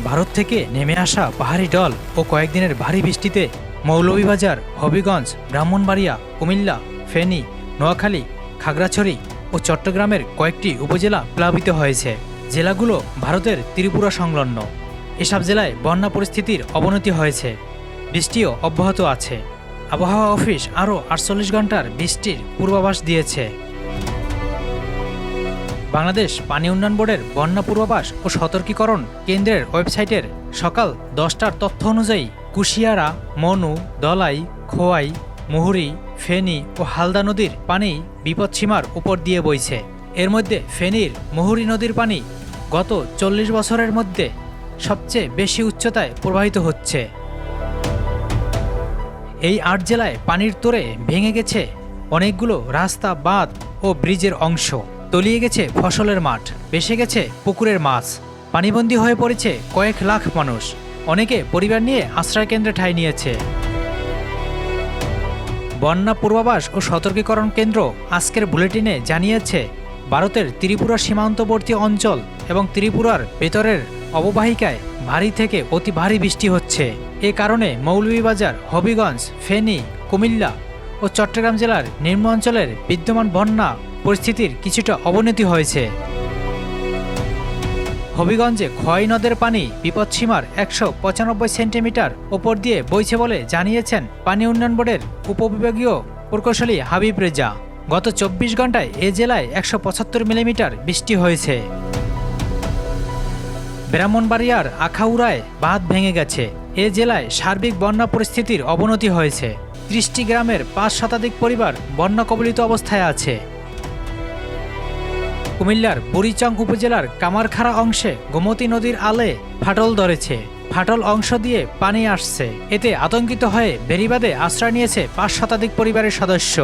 ভারত থেকে নেমে আসা পাহাড়ি ঢল ও কয়েকদিনের ভারী বৃষ্টিতে মৌলভীবাজার, হবিগঞ্জ, ব্রাহ্মণবাড়িয়া, কুমিল্লা, ফেনী, নোয়াখালী, খাগড়াছড়ি ও চট্টগ্রামের কয়েকটি উপজেলা প্লাবিত হয়েছে। জেলাগুলো ভারতের ত্রিপুরা সংলগ্ন। এসব জেলায় বন্যা পরিস্থিতির অবনতি হয়েছে, বৃষ্টিও অব্যাহত আছে। আবহাওয়া অফিস আরও 48 ঘন্টার বৃষ্টির পূর্বাভাস দিয়েছে। বাংলাদেশ পানি উন্নয়ন বোর্ডের বন্যা পূর্বাভাস ও সতর্কীকরণ কেন্দ্রের ওয়েবসাইটের সকাল 10টার তথ্য অনুযায়ী কুশিয়ারা, মনু, দলাই, খোয়াই, মুহুরী, ফেনী ও হালদা নদীর পানি বিপদসীমার উপর দিয়ে বইছে। এর মধ্যে ফেনীর মুহুরী নদীর পানি গত 40 বছরের মধ্যে সবচেয়ে বেশি উচ্চতায় প্রবাহিত হচ্ছে। এই 8 জেলায় পানির তোড়ে ভেঙে গেছে অনেকগুলো রাস্তা, বাঁধ ও ব্রিজের অংশ, তলিয়ে গেছে ফসলের মাঠ, ভেসে গেছে পুকুরের মাছ, পানিবন্দী হয়ে পড়েছে কয়েক লাখ মানুষ। অনেকে পরিবার নিয়ে আশ্রয়কেন্দ্রে ঠাঁই নিয়েছে। বন্যা পূর্বাভাস ও সতর্কীকরণ কেন্দ্র আজকের বুলেটিনে জানিয়েছে, ভারতের ত্রিপুরা সীমান্তবর্তী অঞ্চল এবং ত্রিপুরার ভেতরের অববাহিকায় ভারী থেকে অতি ভারী বৃষ্টি হচ্ছে। এ কারণে মৌলভীবাজার, হবিগঞ্জ, ফেনী, কুমিল্লা ও চট্টগ্রাম জেলার নিম্ন অঞ্চলের বিদ্যমান বন্যা পরিস্থিতির কিছুটা অবনতি হয়েছে। হবিগঞ্জে খোয়াই নদের পানি বিপদসীমার 195 সেন্টিমিটার ওপর দিয়ে বইছে বলে জানিয়েছেন পানি উন্নয়ন বোর্ডের উপবিভাগীয় প্রকৌশলী হাবিব রেজা। গত 24 ঘন্টায় এ জেলায় 175 মিলিমিটার বৃষ্টি হয়েছে। ব্রাহ্মণবাড়িয়ার আখাউড়ায় বাঁধ ভেঙে গেছে। এ জেলায় সার্বিক বন্যা পরিস্থিতির অবনতি হয়েছে। 30টি গ্রামের 5 শতাধিক পরিবার বন্যা কবলিত অবস্থায় আছে। কুমিল্লার বুড়িচং উপজেলার কামারখাড়া অংশে গোমতী নদীর আলে ফাটল ধরেছে। ফাটল অংশ দিয়ে পানি আসছে। এতে আতঙ্কিত হয়ে বেড়িবাঁধে আশ্রয় নিয়েছে 5 শতাধিক পরিবারের সদস্য।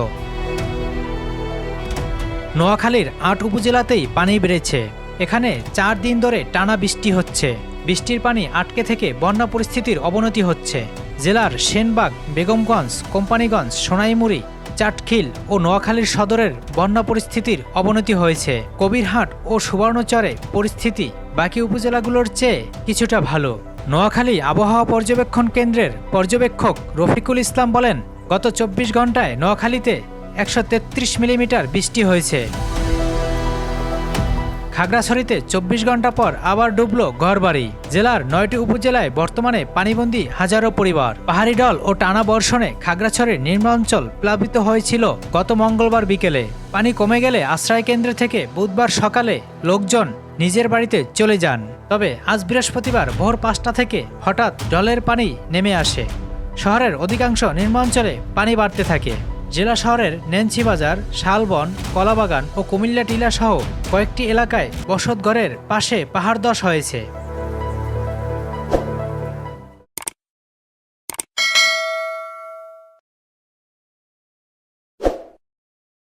নোয়াখালীর 8 উপজেলাতেই পানি বেড়েছে। এখানে 4 দিন ধরে টানা বৃষ্টি হচ্ছে। বৃষ্টির পানি আটকে থেকে বন্যা পরিস্থিতির অবনতি হচ্ছে। জেলার সেনবাগ, বেগমগঞ্জ, কোম্পানিগঞ্জ, সোনাইমুড়ি, চাটখিল ও নোয়াখালীর সদরের বন্যা পরিস্থিতির অবনতি হয়েছে। কবিরহাট ও সুবর্ণচরে পরিস্থিতি বাকি উপজেলাগুলোর চেয়ে কিছুটা ভালো। নোয়াখালী আবহাওয়া পর্যবেক্ষণ কেন্দ্রের পর্যবেক্ষক রফিকুল ইসলাম বলেন, গত 24 ঘন্টায় নোয়াখালীতে 133 মিলিমিটার বৃষ্টি হয়েছে। খাগড়াছড়িতে 24 ঘন্টা পর আবার ডুবল ঘরবাড়ি। জেলার 9টি উপজেলায় বর্তমানে পানিবন্দী হাজারো পরিবার। পাহাড়ি ঢল ও টানা বর্ষণে খাগড়াছড়ির নিম্নাঞ্চল প্লাবিত হয়েছিল গত মঙ্গলবার বিকেলে। পানি কমে গেলে আশ্রয়কেন্দ্র থেকে বুধবার সকালে লোকজন নিজের বাড়িতে চলে যান। তবে আজ বৃহস্পতিবার ভোর 5টা থেকে হঠাৎ ঢলের পানি নেমে আসে। শহরের অধিকাংশ নিম্নাঞ্চলে পানি বাড়তে থাকে। জেলা শহরের নেন্সিবাজার, শালবন, কলাবাগান ও কুমিল্লা টিলা সহ কয়েকটি এলাকায় বসতঘরের পাশে পাহাড় ধস হয়েছে।